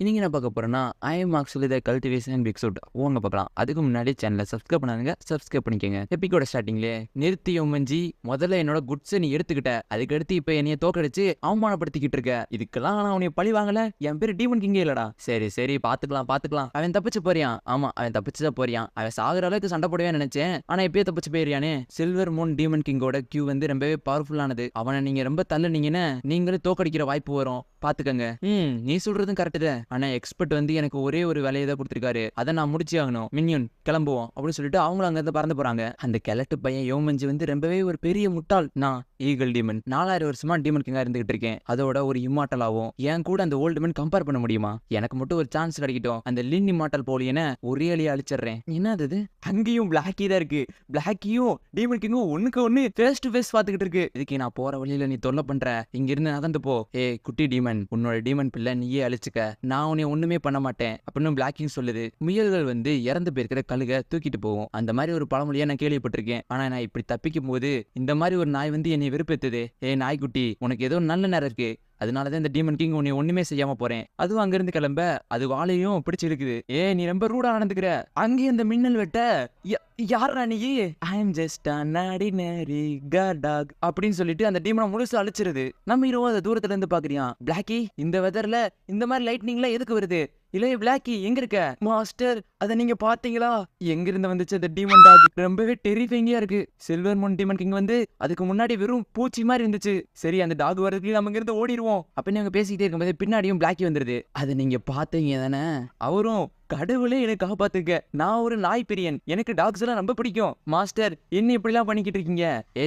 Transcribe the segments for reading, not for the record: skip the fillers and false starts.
இன்னைக்கு என்ன பார்க்க போறேன்னா, I am actually the cultivation and big suit வாங்க பார்க்கலாம். அதுக்கு முன்னாடி சேனலை சப்ஸ்கிரைப் பண்ணாதுங்க, சப்ஸ்கிரைப் பண்ணிக்கோங்க. எபிக்கோட ஸ்டார்டிங்லே நிறுத்தி யோமஞ்சி, முதல்ல என்னோட குட்ஸை நீ எடுத்துக்கிட்ட, அதுக்கடுத்து இப்போ என்னைய தோக்கடிச்சு அவமானப்படுத்திக்கிட்டு இருக்க. இதுக்கெல்லாம் நான் உன்னை பழி வாங்கல. என் பேரு டீமன் கிங்கே இல்லடா. சரி சரி பாத்துக்கலாம் பாத்துக்கலாம். அவன் தப்பிச்சு போறியான். ஆமா அவன் தப்பிச்சுதான் போறியான். அவன் சாகுற அளவுக்கு சண்டை போடுவேன்னு நினைச்சேன். ஆனா இப்பயே தப்பிச்சு போயிருயானே. சில்வர் மூன் டீமன் கிங்கோட கியூ வந்து ரொம்பவே பவர்ஃபுல்லானது. அவனை நீங்க ரொம்ப தள்ளுனீங்கன்னா நீங்களே தோக்கடிக்கிற வாய்ப்பு வரும். பாத்துக்கங்க. நீ சொல்றதும் கரெக்ட் தான். ஆனா எக்ஸ்பர்ட் வந்து எனக்கு ஒரே ஒரு வேலையை தான் கொடுத்துருக்காரு. அதை நான் முடிச்சு ஆகணும். மின்யூன் கிளம்புவோம் அப்படின்னு சொல்லிட்டு அவங்களும் அங்க இருந்து பறந்து போறாங்க. அந்த கிழட்டு பையன் யோமஞ்சி வந்து ரொம்பவே ஒரு பெரிய முட்டாள். நான் ஈகிள் டீமன் 4000 வருஷமா டீமன் கிங்கா இருந்துகிட்டு இருக்கேன். அதோட ஒரு இம்மார்டல் ஆகும். என் கூட அந்த ஓல்டு மேன் கம்பேர் பண்ண முடியுமா? எனக்கு மட்டும் ஒரு சான்ஸ் கிடைக்கட்டும். அந்த லின் இம்மார்டல் போலியன ஒரே அழியா அழிச்சிடுறேன். என்னது அங்கேயும் பிளாக்கி தான் இருக்கு. பிளாக்கியும் டீமன் கிங்கும் ஒண்ணுக்கு ஒண்ணு ஃபேஸ் டு ஃபேஸ் பாத்துக்கிட்டு இருக்கு. இதுக்கு நான் போற வழியில நீ தொல்லை பண்ற. இங்க இருந்து நகர்ந்து போ. குட்டி டீமன், உன்னோட டீமன் பிள்ளை நீயே அழிச்சுக்க. நான் உன்னை ஒண்ணுமே பண்ண மாட்டேன் அப்படின்னு பிளாக்கிங் சொல்லுது. முயல்கள் வந்து இறந்து போயிருக்கிற கழுக தூக்கிட்டு போகும். அந்த மாதிரி ஒரு பழமொழியா நான் கேள்விப்பட்டிருக்கேன். ஆனா நான் இப்படி தப்பிக்கும் போது இந்த மாதிரி ஒரு நாய் வந்து என்னை வெறுப்பேத்துது. நாய்க்குட்டி, உனக்கு ஏதோ நல்ல நேரம் இருக்கு. அதனாலதான் இந்த டீமன் கிங் உன்னை ஒண்ணுமே செய்யாம போறேன். அதுவும் அங்க இருந்து கிளம்ப அது வாழையும் பிடிச்சிருக்குது. நீ ரொம்ப ரூடா நடந்துக்கிற. அங்கேயும் இந்த மின்னல் வெட்ட யாரா நீ? I am just an ordinary dog அப்படின்னு சொல்லிட்டு அந்த டீமனை முழுசு அழிச்சிருது. நம்ம ஹீரோ அதை தூரத்துல இருந்து பாக்குறியான். பிளாக்கி, இந்த வெதர்ல இந்த மாதிரி லைட்னிங்ல எதுக்கு வருது? இல்லையே பிளாக்கி, எங்க இருக்க? மாஸ்டர், அதை நீங்க பாத்தீங்களா? எங்க இருந்து வந்துச்சு அந்த டீமன் டாக்? ரொம்பவே டெரிஃபைங்கா இருக்கு. சில்வர் மூன் டீமன் கிங் வந்து அதுக்கு முன்னாடி வெறும் பூச்சி மாதிரி இருந்துச்சு. சரி, அந்த டாக் வரதுக்கு நம்ம இங்க இருந்து ஓடிடுவோம் அப்படின்னு அவங்க பேசிக்கிட்டே இருக்கும்போது பின்னாடியும் பிளாக்கி வந்துருது. அதை நீங்க பாத்தீங்க தானே? அவரும், கடவுளே எனக்கு காப்பாத்துக்க, நான் ஒரு நாய் பிரியன், எனக்கு டாக்ஸ் எல்லாம் ரொம்ப பிடிக்கும். மாஸ்டர், என்ன இப்படிலாம் பண்ணிக்கிட்டு இருக்கீங்க?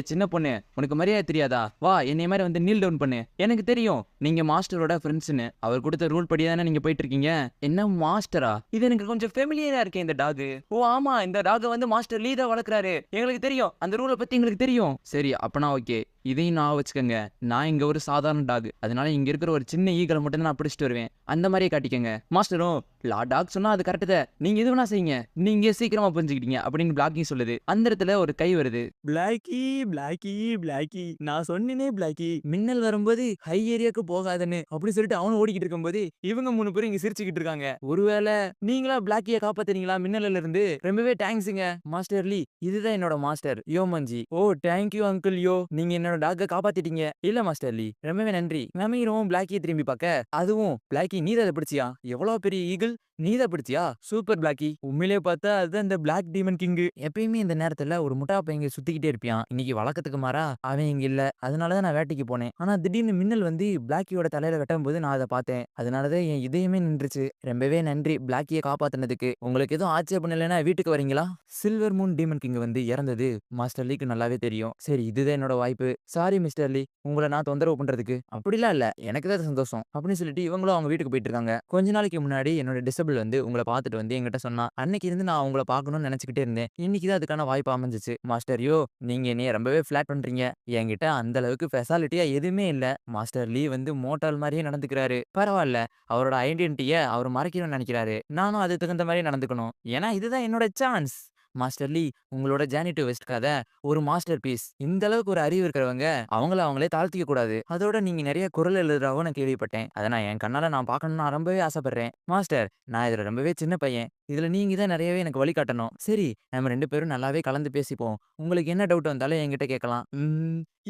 சின்ன பொண்ணு, உனக்கு மரியாதை தெரியாதா? வா, என்னைய மாதிரி வந்து நீல் டவுன் பண்ணு. எனக்கு தெரியும் நீங்க மாஸ்டரோட ஃப்ரெண்ட்ஸ்னு. அவர் கொடுத்த ரூல் படி தானே நீங்க போயிட்டு இருக்கீங்க. என்ன மாஸ்டரா? இது எனக்கு கொஞ்சம் ஃபெமிலியரா இருக்கேன் இந்த டாக். ஓ ஆமா, இந்த டாக் வந்து மாஸ்டர் லீ தான் வளர்க்குறாரு. எங்களுக்கு தெரியும், அந்த ரூலை பத்தி எங்களுக்கு தெரியும். சரி, அப்பனா ஓகே, இதையும் நான் வச்சுக்கோங்க. நான் இங்க ஒரு சாதாரண டாக், அதனால இங்க இருக்கிற ஒரு சின்ன ஈகளை மட்டும் நான் பிடிச்சிட்டு வருவேன். அந்த மாதிரியே காட்டிக்கங்க. மாஸ்டரும், டாக் சொன்னா அது கரெக்ட் தான், நீங்க எது வேணா செய்யுங்க, நீங்க சீக்கிரமா புரிஞ்சுக்கிட்டீங்க அப்படின்னு பிளாக்கி சொல்லுது. அந்த இடத்துல ஒரு கை வருது. பிளாக்கி பிளாக்கி பிளாக்கி, நான் சொன்னேனே பிளாக்கி, மின்னல் வரும்போது ஹை ஏரியாக்கு போகாதுன்னு அப்படி சொல்லிட்டு அவனும் ஓடிக்கிட்டு இருக்கும்போது இவங்க 3 பேரும் இங்க சிரிச்சுக்கிட்டு இருக்காங்க. ஒருவேளை நீங்களா பிளாக்கிய காப்பாத்துறீங்களா மின்னல்ல இருந்து? ரொம்பவே தேங்க்ஸுங்க மாஸ்டர் லீ. இதுதான் என்னோட மாஸ்டர் யோமஞ்சி. ஓ தேங்க்யூ அங்கிள் யோ, நீங்க என்னோட டாக்க காப்பாத்திட்டீங்க. இல்ல மாஸ்டர் லீ, ரொம்பவே நன்றி. நம்பிக்கிறோம் பிளாக்கியை திரும்பி பார்க்க. அதுவும் பிளாக்கி, நீ தான் பிடிச்சியா? எவ்வளவு பெரிய ஈகிள், நீதான் பிடிச்சியா? Super Blackie. உண்மையிலே பார்த்தா அதுதான் இந்த பிளாக் டீமன் கிங். எப்பயுமே இந்த நேரத்துல ஒரு முட்டா பையங்க சுத்திக்கிட்டே இருப்பான். இன்னைக்கு வழக்கத்துக்கு மாறா அவன் இங்க இல்ல. அதனாலதான் நான் வேட்டைக்கு போனேன். ஆனா திடீர்னு மின்னல் வந்து பிளாக்கியோட தலையில வெட்டும் போது நான் அதை பார்த்தேன். அதனாலதான் என் இதயமே நின்றுச்சு. ரொம்பவே நன்றி பிளாக்கியை காப்பாத்தினதுக்கு. உங்களுக்கு எதுவும் ஆட்சேபம் இல்லைன்னா வீட்டுக்கு வரீங்களா? சில்வர் மூன் டீமன் கிங் வந்து இறந்தது மாஸ்டர் லீக்கு நல்லாவே தெரியும். சரி, இதுதான் என்னோட வாய்ப்பு. சாரி மிஸ்டர் லீ, உங்களை நான் தொந்தரவு பண்றதுக்கு. அப்படிலாம் இல்ல, எனக்கு தான் சந்தோஷம் அப்படின்னு சொல்லிட்டு இவங்களும் அவங்க வீட்டுக்கு போயிட்டு இருக்காங்க. கொஞ்ச நாளைக்கு முன்னாடி என்னோட டிசபிள் வந்து உங்களை பார்த்துட்டு வந்து என்கிட்ட சொன்னா. அன்னைக்கு இருந்து நான் உங்களை பார்க்கணும்னு நினைச்சுக்கிட்டே இருந்தேன். இன்னைக்கு தான் அதுக்கான வாய்ப்பு அமைஞ்சிச்சு. மாஸ்டர் யோ, நீங்க என்னைய ரொம்பவே ஃபிளாட் பண்றீங்க. என்கிட்ட அந்த அளவுக்கு ஃபெசாலிட்டியா எதுவுமே இல்ல. மாஸ்டர் லீ வந்து மோட்டால் மாதிரியே நடந்துக்கிறாரு. பரவாயில்ல, அவரோட ஐடென்டிட்டிய அவர் மறைக்கணும்னு நினைக்கிறாரு. நானும் அதுக்கு தகுந்த மாதிரி நடந்துக்கணும். ஏன்னா இதுதான் என்னோட சான்ஸ். மாஸ்டர் லீ, உங்களோட ஜேர்னி டு வெஸ்ட் கதை ஒரு மாஸ்டர் பீஸ். இந்த அளவுக்கு ஒரு அறிவு இருக்கிறவங்க அவங்களே தாழ்த்திக்க கூடாது. அதோட நீங்க நிறைய குரல் எழுதுறவங்க நான் கேள்விப்பட்டேன். அதை நான் என் கண்ணால நான் பார்க்கணும்னு நான் ரொம்பவே ஆசைப்படுறேன். மாஸ்டர், நான் இதுல ரொம்பவே சின்ன பையன். இதுல நீங்க தான் நிறையவே எனக்கு வழிகாட்டணும். சரி, நம்ம 2 பேரும் நல்லாவே கலந்து பேசிப்போம். உங்களுக்கு என்ன டவுட் வந்தாலும் என்கிட்ட கேட்கலாம்.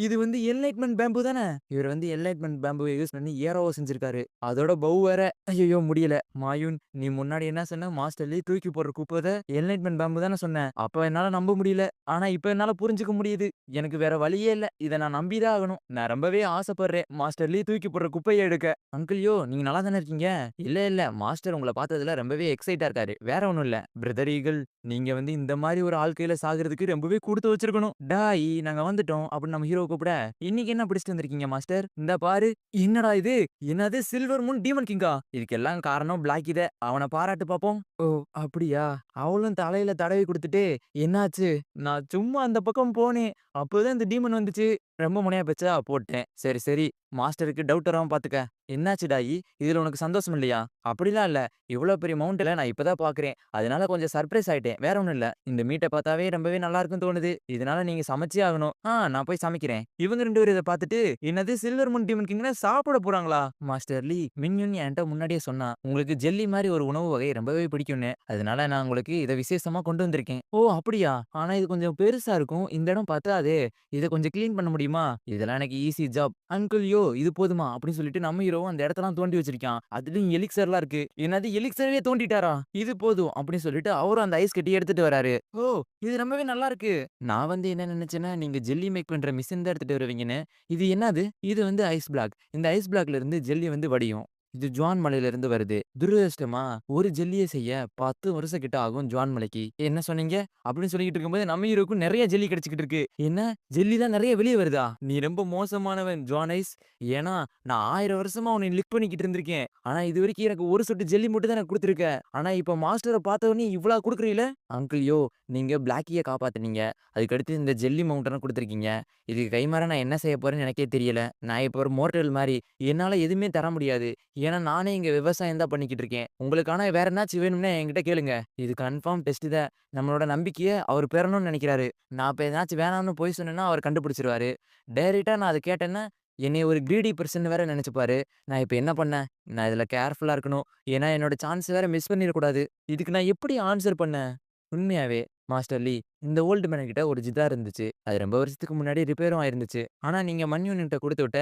இது வந்து என்லைட்மெண்ட் பேம்பு தானே? இவர் வந்து என்லைட்மெண்ட் பேம்புவை யூஸ் பண்ணி ஏரோவோ செஞ்சிருக்காரு. அதோட பவு வேற. ஐயோ முடியல. மாயூன், நீ முன்னாடி என்ன சொன்ன? மாஸ்டர் லீ தூக்கி போடுற குப்பை என்லைட்மெண்ட் பேம்பு தானே சொன்னேன். அப்ப என்னால நம்ப முடியல. ஆனா இப்ப என்னால புரிஞ்சுக்க முடியுது. எனக்கு வேற வழியே இல்ல. இதை நான் நம்பிதான் ஆகணும். நான் ரொம்பவே ஆசைப்படுறேன் மாஸ்டர் லீ தூக்கி போடுற குப்பையை எடுக்க. அங்கிள் யோ, நீங்க நல்லா தானே இருக்கீங்க? இல்ல மாஸ்டர் உங்களை பார்த்ததுல ரொம்பவே எக்ஸைட்டா இருக்காரு. வேற ஒண்ணும் இல்ல. பிரதர் ஈகிள், நீங்க வந்து இந்த மாதிரி ஒரு ஆள்கையில சாகிறதுக்கு ரொம்பவே கொடுத்து வச்சிருக்கணும். டாய், நாங்க வந்துட்டோம் அப்படின்னு நம்ம ஹீரோ கூப்பிட. இன்னைக்கு என்ன பிடிச்சிட்டு வந்திருக்கீங்க மாஸ்டர்? இந்த பாரு. என்னடா இது? என்னது சில்வர் மூன் டீமன் கிங்கா? இதுக்கெல்லாம் காரணம் பிளாக்கி தான். அவனை பாராட்டு பாப்போம். ஓ அப்படியா? அவளும் தலையில தடவி கொடுத்துட்டு, என்னாச்சு? நான் சும்மா அந்த பக்கம் போனேன். அப்போதான் இந்த டீமன் வந்துச்சு. ரொம்ப முனையா பேச்சா போட்டேன். சரி, சரி. மாஸ்டருக்கு டவுட் வராம பாத்துக்க. என்னாச்சு டாயி? இதுல உனக்கு சந்தோஷம் இல்லையா? அப்படிலாம் இல்ல. இவ்ளோ பெரிய மவுண்ட்ல நான் இப்ப தான் பாக்குறேன். அதனால கொஞ்சம் சர்ப்ரைஸ் ஆயிட்டேன். வேற ஒண்ணும் இல்ல. இந்த மீட்ட பாத்தாவே ரொம்பவே நல்லா இருக்குன்னு தோணுது. இதனால நீங்க சமைச்சே ஆகணும். நான் போய் சமைக்கிறேன். இவங்க 2 பேரும் இத பாத்துட்டு, என்னது சில்வர் மூன் டீமன் கிங்னா சாப்பிட போறாங்களா? மாஸ்டர் லீ, மின்யுன் என்ட்ட முன்னாடியே சொன்னா. உங்களுக்கு ஜெல்லி மாரி ஒரு உணவு வகை ரொம்பவே பிடிக்கும்னு. அதனால நான் உங்களுக்கு இத விசேஷமா கொண்டு வந்திருக்கேன். ஓ! அப்படியா? ஆனா இது கொஞ்சம் பெருசா இருக்கும். இந்த இடம் பத்தாதே. இத கொஞ்சம் கிளீன் பண்ண முடியுமா? இதெல்லாம் எனக்கு ஈஸி ஜாப். அங்கிள் யோ! இது போதுமா? அப்படின்னு சொல்லிட்டு நம்ம ஹீரோவும் அந்த இடத்தெல்லாம் தோண்டி வச்சிருக்கான். அதுலயும் எலிக்ஸர்லாம் இருக்கு. என்னது எலிக்ஸரவே தோண்டிட்டாரா? இது போதும் அப்படின்னு சொல்லிட்டு அவரும் அந்த ஐஸ் கட்டிய எடுத்துட்டு வராரு. ஓ! இது ரொம்பவே நல்லா இருக்கு. நான் வந்து என்ன நினைச்சேன்னா, நீங்க ஜெல்லி மேக் பண்ற மிஷின் தான் எடுத்துட்டு வருவீங்கன்னு. இது என்னது? இது வந்து ஐஸ் பிளாக். இந்த ஐஸ் பிளாக்ல இருந்து ஜெல்லி வந்து வடியும். இது ஜுவான் மலையிலிருந்து வருது. துரதிர்ஷ்டமா ஒரு ஜெல்லிய செய்ய 10 வருஷம் கிட்ட ஆகும் ஜுவான் மலைக்கு. என்ன சொன்னீங்க? அப்படின்னு சொல்லிக்கிட்டு இருக்கும்போது நம்ம ஹீரோவுக்கும் நெறைய ஜெல்லி கிடைச்சுக்கிட்டு இருக்கு. என்ன? ஜெல்லி தான் நெறைய வெளிய வருதா? நீ ரொம்ப மோசமானவன் ஜுவான் ஐஸ். ஏன்னா, நான் 1000 வருஷமா உன்னை லிக் பண்ணிக்கிட்டு இருந்திருக்கேன். ஆனா இதுவரைக்கும் எனக்கு ஒரு சொட்டு ஜெல்லி மட்டும் தான் எனக்கு குடுத்துருக்க. ஆனா இப்ப மாஸ்டர பார்த்தவுடனே இவ்ளா குடுக்குறீல? அங்கிள் யோ! நீங்க பிளாக்கிய காப்பாத்துனீங்க. அதுக்கடுத்து இந்த ஜெல்லி மவுண்டன குடுத்துருக்கீங்க. இதுக்கு கைமாறா நான் என்ன செய்ய போறேன்னு எனக்கே தெரியல. நான் இப்ப ஒரு மோர்டல் மாரி. என்னால எதுவுமே தர முடியாது. ஏன்னா, நானே இங்க விவசாயம் தான் பண்ணிக்கிட்டு இருக்கேன். உங்களுக்கு ஆனா வேற என்னாச்சும் வேணும்னா என்கிட்ட கேளுங்க. இது கன்ஃபார்ம் டெஸ்ட் தான். நம்மளோட நம்பிக்கைய அவரு பெறணும்னு நெனைக்கிறாரு. நான் இப்ப எதனாச்சும் வேணாம்னு பொய் சொன்னேன்னா, அவரு கண்டுபிடிச்சுருவாரு. டைரக்ட்டா நான் அத கேட்டேன்னா, என்னைய ஒரு கிரீடி பெர்சன் வேற நெனைச்சுப்பாரு. நான் இப்ப என்ன பண்ணேன்? நான் இதுல கேர்ஃபுல்லா இருக்கணும். ஏன்னா, என்னோட சான்ஸ் வேற மிஸ் பண்ணிறக்கூடாது. இதுக்கு நான் எப்படி ஆன்ஸர் பண்ணேன்? உண்மையாவே, மாஸ்டர் லீ, இந்த ஓல்டு மேன் கிட்ட ஒரு ஜிதார் இருந்துச்சு. அது ரொம்ப வருஷத்துக்கு முன்னாடி ரிப்பேரும் ஆயிருந்துச்சு. ஆனா, நீங்க மன்யூன்ட்ட குடுத்துவிட்ட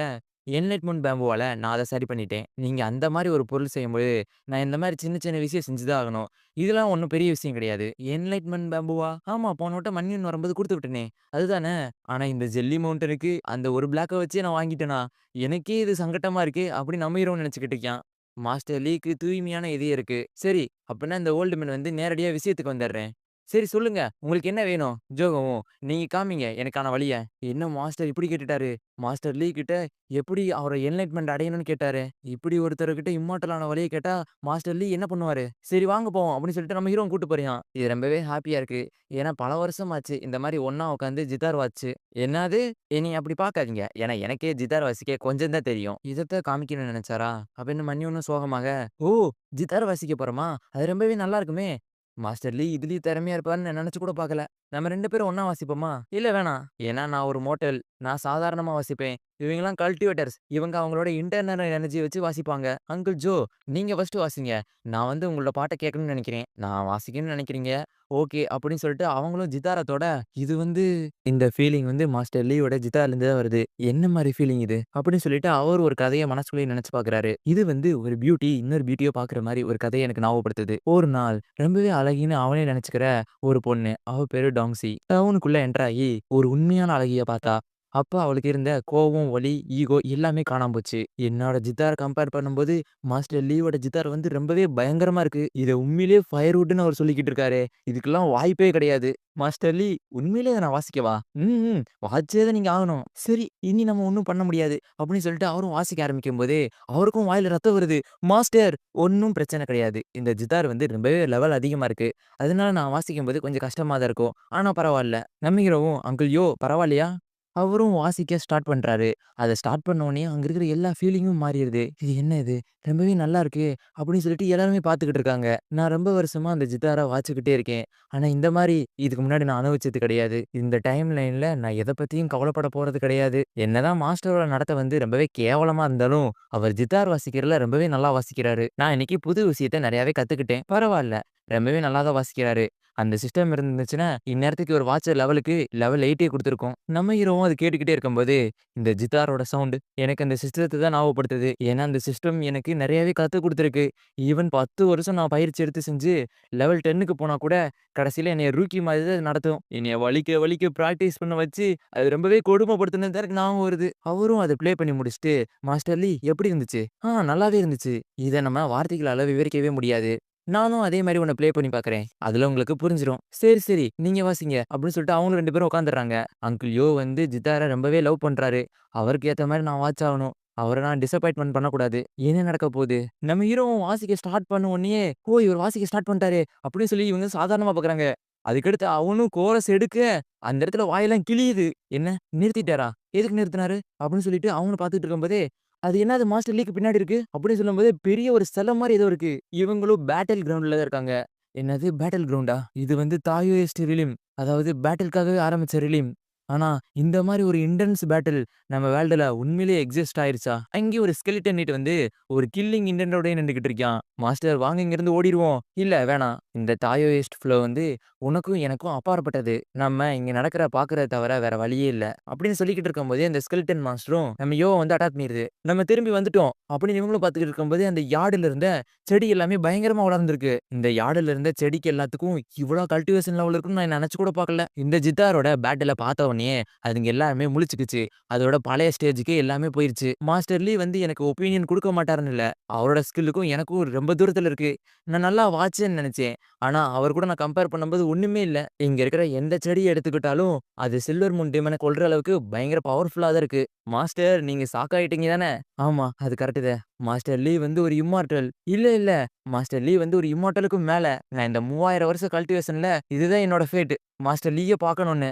என்லைட்மென்ட் பேம்பூவால நான் அத சரி பண்ணிட்டேன். நீங்க அந்த மாரி ஒரு பொருள் செய்யும்போது, நான் இந்த மாரி சின்ன சின்ன விஷயம் செஞ்சு தான் ஆகணும். இதெல்லாம் ஒண்ணும் பெரிய விஷயம் கிடையாது. என்லைட்மென்ட் பேம்பூவா? ஆமா, போன வட்டம் மன்யூன் வரும்போது குடுத்து விட்டேனே! அதுதானே! ஆனா இந்த ஜெல்லி மவுண்டனுக்கு அந்த ஒரு பிளாக்க வச்சே நான் வாங்கிட்டேனா? எனக்கே இது சங்கட்டமா இருக்கே! அப்படின்னு நம்ம ஹீரோவும் நெனச்சுக்கிட்டு இருக்கான். மாஸ்டர் லீக்கு தூய்மையான இதயம் இருக்கு. சரி, அப்பன்னா இந்த ஓல்டு மேன் வந்து நேரடியா விஷயத்துக்கு வந்துடுறேன். சரி சொல்லுங்க. உங்களுக்கு என்ன வேணும்? ஜோகவும், நீங்க காமிங்க எனக்கான வழிய. என்ன மாஸ்டர் இப்படி கேட்டுட்டாரு? மாஸ்டர் லீ கிட்ட எப்படி அவர என்லைட்மென்ட் அடையணும்னு கேட்டாரு. இப்படி ஒருத்தர்கிட்ட இம்மார்டல் வழிய கேட்டா, மாஸ்டர் லீ என்ன பண்ணுவாரு? சரி வாங்க போவோம் அப்படின்னு சொல்லிட்டு நம்ம ஹீரோவ கூட்டு போறான். இது ரொம்பவே ஹேப்பியா இருக்கு. ஏன்னா பல வருஷம் ஆச்சு இந்த மாரி ஒண்ணா உட்காந்து ஜிதார் வாச்சு. என்னது? என்னைய அப்படி பார்க்காதீங்க. ஏன்னா எனக்கே ஜிதார் வாசிக்க கொஞ்சம் தான் தெரியும். இதத்த காமிக்கணும்னு நெனச்சாரா? அப்படின்னு மன்னியும் சோகமாக, ஓ! ஜிதார் வாசிக்க போறோமா? அது ரொம்பவே நல்லா இருக்குமே! மாஸ்டர் லீ இதுலயும் திறமையா இருப்பாருன்னு நான் நெனச்சு கூட பார்க்கல. நம்ம 2 பேரும் ஒண்ணா வாசிப்போமா? இல்ல வேணாம். ஏன்னா நான் ஒரு மோர்டல். நான் சாதாரணமா வாசிப்பேன். இவங்கலாம் கல்டிவேட்டர்ஸ். இவங்க அவங்களோட இன்டர்னல் எனர்ஜிய வச்சு வாசிப்பாங்க. அங்கிள் ஜோ, நீங்க ஃபர்ஸ்ட் வாசிங்க. நான் வந்து உங்களோட பாட்ட கேட்கணும்னு நெனைக்கிறேன். நான் வாசிக்கணும்னு நெனைக்கிறீங்க. ஓகே. அப்படின்னு சொல்லிட்டு அவங்களும் ஜிதார தொட, இது வந்து இந்த ஃபீலிங் வந்து மாஸ்டர் லீயோட ஜிதார்லேருந்து தான் வருது. என்ன மாரி ஃபீலிங் இது? அப்படின்னு சொல்லிட்டு அவரு ஒரு கதைய மனசுக்குள்ளேயே நெனச்சு பார்க்குறாரு. இது வந்து ஒரு பியூட்டி இன்னொரு பியூட்டிய பார்க்குற மாரி ஒரு கதைய எனக்கு ஞாபகப்படுத்துது. ஒரு நாள் ரொம்பவே அழகின்னு அவனே நெனச்சுக்கிற ஒரு பொண்ணு. அவ பேரு டாங்ஸி. டவுனுக்குள்ள என்டர் ஆகி ஒரு உண்மையான அழகிய பார்த்தா. அப்ப அவளுக்கு இருந்த கோவம், வலி, ஈகோ எல்லாமே காணாம போச்சு. என்னோட ஜித்தார கம்பேர் பண்ணும்போது, மாஸ்டர் லீவோட ஜித்தார் வந்து ரொம்பவே பயங்கரமா இருக்கு. இத உண்மையிலேயே ஃபயர்வுட்ன்னு அவரு சொல்லிக்கிட்டு இருக்காரே! இதுக்கெல்லாம் வாய்ப்பே கிடையாது. மாஸ்டர் லீ, உண்மையிலேயே இத நான் வாசிக்கவா? ம், ம். வாசிச்சே தான் நீங்க ஆகணும். சரி, இனி நம்ம ஒண்ணும் பண்ண முடியாது. அப்படின்னு சொல்லிட்டு அவரும் வாசிக்க ஆரம்பிக்கும்போதே, அவருக்கும் வாயில ரத்தம் வருது. மாஸ்டர், ஒண்ணும் பிரச்சனை கிடையாது. இந்த ஜித்தார் வந்து ரொம்பவே லெவல் அதிகமா இருக்கு. அதனால நான் வாசிக்கும்போது கொஞ்சம் கஷ்டமா தான் இருக்கும். ஆனா பரவால்ல. நம்ம ஹீரோவும், அங்கிள் யோ! பரவால்லையா? அவரும் வாசிக்க ஸ்டார்ட் பண்றாரு. அத ஸ்டார்ட் பண்ணோனே அங்க இருக்கிற எல்லா ஃபீலிங்கும் மாறிருது. இது என்ன இது? ரொம்பவே நல்லா இருக்கே! அப்படின்னு சொல்லிட்டு எல்லாருமே பார்த்துக்கிட்டு இருக்காங்க. நான் ரொம்ப வருஷமா அந்த ஜித்தார வாச்சுக்கிட்டே இருக்கேன். ஆனா இந்த மாரி இதுக்கு முன்னாடி நான் அனுபவிச்சது கிடையாது. இந்த டைம் லைன்ல நான் எத பத்தியும் கவலைப்பட போறது கிடையாது. என்னதான் மாஸ்டரோட நடத்தை வந்து ரொம்பவே கேவலமா இருந்தாலும், அவர் ஜித்தார் வாசிக்கிறதுல ரொம்பவே நல்லா வாசிக்கிறாரு. நான் இன்னைக்கு புது விஷயத்த நெறையாவே கத்துக்கிட்டேன். பரவால்ல. ரொம்பவே நல்லா தான் வாசிக்கிறாரு. அந்த சிஸ்டம் இருந்துச்சுன்னா, இந்நேரத்துக்கு ஒரு வாட்ச் லெவலுக்கு லெவல் 8 குடுத்துருக்கும். நம்ம ஹீரோவும் அது கேட்டுக்கிட்டே இருக்கும்போது, இந்த ஜித்தாரோட சவுண்ட் எனக்கு அந்த சிஸ்டத்த தான் ஞாபகப்படுத்துது. ஏன்னா, அந்த சிஸ்டம் எனக்கு நெறையாவே கத்துக் குடுத்துருக்கு. ஈவன் 10 வருஷம் நான் பயிற்சி எடுத்து செஞ்சு லெவல் 10க்கு போனா கூட, கடைசியில என்னைய ரூக்கி மாதிரி தான் நடத்தும். என்னைய வலிக்க வலிக்க பிராக்டிஸ் பண்ண வச்சு, அது ரொம்பவே கொடுமைப்படுத்துனது தான் எனக்கு ஞாபகம் வருது. அவரும் அத ப்ளே பண்ணி முடிச்சுட்டு, மாஸ்டர் லீ எப்படி இருந்துச்சு? நல்லாவே இருந்துச்சு. இத நம்ம வார்த்தைகளால விவரிக்கவே முடியாது. நானும் அதே மாரி ஒண்ணு ப்ளே பண்ணி பார்க்குறேன். அதுல உங்களுக்கு புரிஞ்சிரும். சரி, சரி. நீங்க வாசிங்க அப்படின்னு சொல்லிட்டு அவங்களும் 2 பேரும் உட்காந்துடுறாங்க. அங்கிள் யோ வந்து ஜித்தார ரொம்பவே லவ் பண்றாரு. அவருக்கு ஏத்த மாரி நான் வாட்ச் ஆகணும். அவர நான் டிசப்பாயின்ட்மென்ட் பண்ணக்கூடாது. என்ன நடக்க போகுது? நம்ம ஹீரோவும் வாசிக்க ஸ்டார்ட் பண்ண உடனேயே, "ஓ! இவர் வாசிக்க ஸ்டார்ட் பண்ணிட்டாரே!" அப்படின்னு சொல்லி இவங்க சாதாரணமா பார்க்குறாங்க. அதுக்கடுத்து அவனும் கோரஸ் எடுக்க, அந்த இடத்துல வாயெல்லாம் கிழியுது. "என்ன நிறுத்திட்டாரா? எதுக்கு நிறுத்துனாரு? அப்படின்னு சொல்லிட்டு அவங்களும் பார்த்துட்டு இருக்கும்போதே, அது என்னது மாஸ்டர் லீக்கு பின்னாடி இருக்கு? அப்படின்னு சொல்லும்போது பெரிய ஒரு சிலை மாரி ஏதோ இருக்கு. இவங்களும் பேட்டில் கிரவுண்ட்ல தான் இருக்காங்க. என்னது பேட்டில் கிரவுண்டா? இது வந்து தாயோயிஸ்ட் ரிலிம். அதாவது பேட்டில்க்காகவே ஆரம்பிச்ச ரிலிம். ஆனா, இந்த மாரி ஒரு இன்டென்ஸ் பேட்டில் நம்ம வேர்ல்டுல உண்மையிலேயே எக்ஸிஸ்ட் ஆயிருச்சா? அங்கேயும் ஒரு ஸ்கெலிட்டன் நீட் வந்து ஒரு கில்லிங் இன்டென்ட்டோடயே நின்னுகிட்டு இருக்கான். மாஸ்டர் வாங்க இங்கிருந்து ஓடிருவோம். இல்ல வேணாம். இந்த தாயோயிஸ்ட் ஃப்ளோ வந்து உனக்கும் எனக்கும் அப்பாற்பட்டது. நம்ம இங்க நடக்கிறத பார்க்கிறத தவிர வேற வழியே இல்ல. அப்படின்னு சொல்லிக்கிட்டு இருக்கும்போதே அந்த ஸ்கெலிட்டன் மாஸ்டரும் நம்ம யோவ வந்து அட்டாக் பண்ணிருது. நம்ம திரும்பி வந்துட்டோம். அப்படின்னு இவங்களும் பார்த்துக்கிட்டு இருக்கும்போது அந்த யார்டுல இருந்த செடி எல்லாமே பயங்கரமா வளர்ந்திருக்கு. இந்த யார்டுல இருந்த செடிக்கு எல்லாத்துக்கும் இவ்ளோ கல்டிவேஷன் லெவல் இருக்குன்னு நான் நெனச்சு கூட பார்க்கல. இந்த ஜித்தாரோட பேட்டில பார்த்த உடனேயே அதுங்க எல்லாமே முழிச்சுக்கிச்சு. அதோட பழைய ஸ்டேஜ்க்கு எல்லாமே போயிருச்சு. மாஸ்டர் லீ வந்து எனக்கு ஒப்பீனியன் குடுக்க மாட்டாருன்னு இல்ல. அவரோட ஸ்கில்லுக்கும் எனக்கும் ரொம்ப தூரத்துல இருக்கு. நான் நல்லா வாட்சேன்னு நெனச்சேன். ஆனா அவர் கூட நான் கம்பேர் பண்ணும்போது ஒண்ணுமே இல்ல. இங்க இருக்கிற எந்த செடிய எடுத்துக்கிட்டாலும் அது சில்வர் மூன் டெமன கொல்ற அளவுக்கு பயங்கர பவர்ஃபுல்லா தான் இருக்கு. மாஸ்டர் நீங்க ஷாக் ஆயிட்டீங்க தானே? ஆமா, அது கரெக்ட்டு தான். மாஸ்டர் லீ வந்து ஒரு இம்மார்டல். இல்ல. மாஸ்டர் லீ வந்து ஒரு இம்மார்டலுக்கும் மேல. நான் இந்த 3000 வருஷ கல்டிவேஷன்ல இதுதான் என்னோட ஃபேட். மாஸ்டர் லீய பார்க்கணும்னு.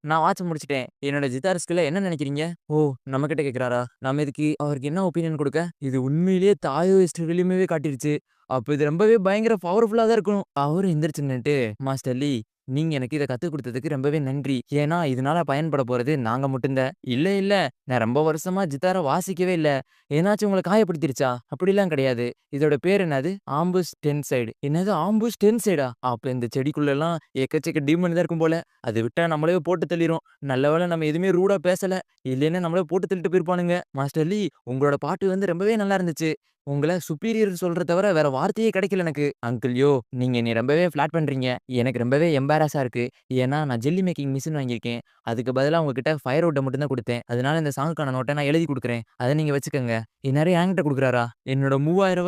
நான் வாட்ச் முடிச்சுட்டேன். என்னோட ஜிதார் ஸ்கில்ல என்ன நெனைக்கிறீங்க? ஓ! நம்மகிட்ட கேட்கிறாரா? நம்ம இதுக்கு அவருக்கு என்ன ஒப்பீனியன் குடுக்க? இது உண்மையிலேயே தாயோயிஸ்ட் ரிலிமவே காட்டிருச்சு. அப்ப இது ரொம்பவே பயங்கர பவர்ஃபுல்லா தான் இருக்கும். அவரும் எந்திரிச்சு நின்னுட்டு, மாஸ்டர் லீ நீங்க எனக்கு இத கத்துக் குடுத்ததுக்கு ரொம்பவே நன்றி. ஏன்னா இதனால பயன்பட போறது நாங்க மட்டும் தான். இல்ல. நான் ரொம்ப வருஷமா ஜிதார வாசிக்கவே இல்ல. ஏதனாச்சும் உங்கள காயப்படுத்திருச்சா? அப்படிலாம் கிடையாது. இதோட பேர் என்னது? ஆம்புஷ் டென்சைடு. என்னது ஆம்புஷ் டென்சைடா? அப்ப இந்த செடிக்குள்ளலாம் எக்கச்சக்க டீமன் தான் இருக்கும் போல. அது விட்டா நம்மளவே போட்டு தள்ளிரும். நல்ல வேளை நம்ம எதுவுமே ரூடா பேசல. இல்லைன்னா நம்மள போட்டு தள்ளிட்டு போயிருப்பானுங்க. மாஸ்டர் லீ உங்களோட பாட்டு வந்து ரொம்பவே நல்லா இருந்துச்சு. உங்கள சுப்பீரியர் சொல்றத தவிர வேற வார்த்தையே கிடைக்கல எனக்கு. அங்கிள் யோ! நீங்க என்னைய ரொம்பவே ஃப்ளாட் பண்றீங்க. எனக்கு ரொம்பவே எம்பாரஸா இருக்கு. ஏன்னா நான் ஜெல்லி மேக்கிங் மிஷின் வாங்கியிருக்கேன். அதுக்கு பதிலா உங்ககிட்ட ஃபயர் வுட்ட மட்டும் தான் குடுத்தேன். அதனால இந்த சாங்குக்கான நோட்ட நான் எழுதி குடுக்குறேன். அத நீங்க வச்சுக்கங்க. இந்நேரம் என்கிட்ட குடுக்குறாரா? என்னோட 3000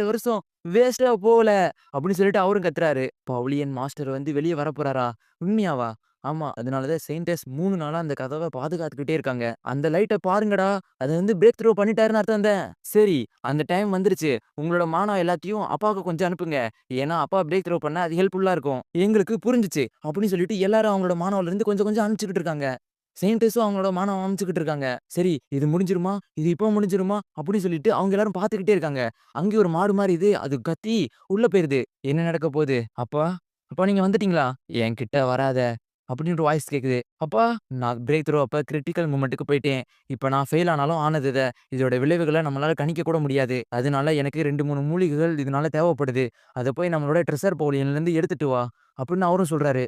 வருஷம் வேஸ்ட்டா போகல. அப்படின்னு சொல்லிட்டு அவரும் கத்துறாரு. பவுலியன் மாஸ்டர் வந்து வெளிய வரப்போறாரா? உண்மையாவா? ஆமா. அதனால தான் செயின்டஸ் 3 நாளா அந்த கதவ பாதுகாத்துக்கிட்டே இருக்காங்க. அந்த லைட்ட பாருங்கடா. அது வந்து பிரேக் த்ரூ பண்ணிட்டாருன்னு அர்த்தம் தான். சரி, அந்த டைம் வந்துருச்சு. உங்களோட மானம் எல்லாத்தையும் அப்பாவுக்கு கொஞ்சம் அனுப்புங்க. ஏன்னா, அப்பா பிரேக் த்ரூ பண்ணா அது ஹெல்ப்ஃபுல்லா இருக்கும். எங்களுக்கு புரிஞ்சுச்சு. அப்படின்னு சொல்லிட்டு எல்லாரும் அவங்களோட மானம்லருந்து கொஞ்சம் கொஞ்சம் அனுப்பிச்சுக்கிட்டு இருக்காங்க. செயின்டிஸும் அவங்களோட மானம் அனுப்பிச்சுக்கிட்டு இருக்காங்க. சரி, இது முடிஞ்சிருமா? இது இப்போ முடிஞ்சிருமா? அப்படின்னு சொல்லிட்டு அவங்க எல்லாரும் பார்த்துக்கிட்டே இருக்காங்க. அங்கே ஒரு மாடு மாரியுது. அது கத்தி உள்ள போயிருது. என்ன நடக்க போகுது? அப்பா, அப்பா நீங்க வந்துட்டீங்களா? என்கிட்ட வராத. அப்படின்னு ஒரு வாய்ஸ் கேட்குது. அப்பா, நான் பிரேக் த்ரூ அப்ப கிரிட்டிக்கல் மொமெண்ட்க்கு போயிட்டேன். இப்ப நான் ஃபெயில் ஆனாலும் ஆனது இத. இதோட விளைவுகள நம்மளால கணிக்க கூட முடியாது. அதனால எனக்கு 2, 3 மூலிகைகள் இதனால தேவைப்படுது. அத போய் நம்மளோட ட்ரெஷர் பவுலியன்லேருந்து எடுத்துட்டு வா. அப்படின்னு அவரும் சொல்றாரு.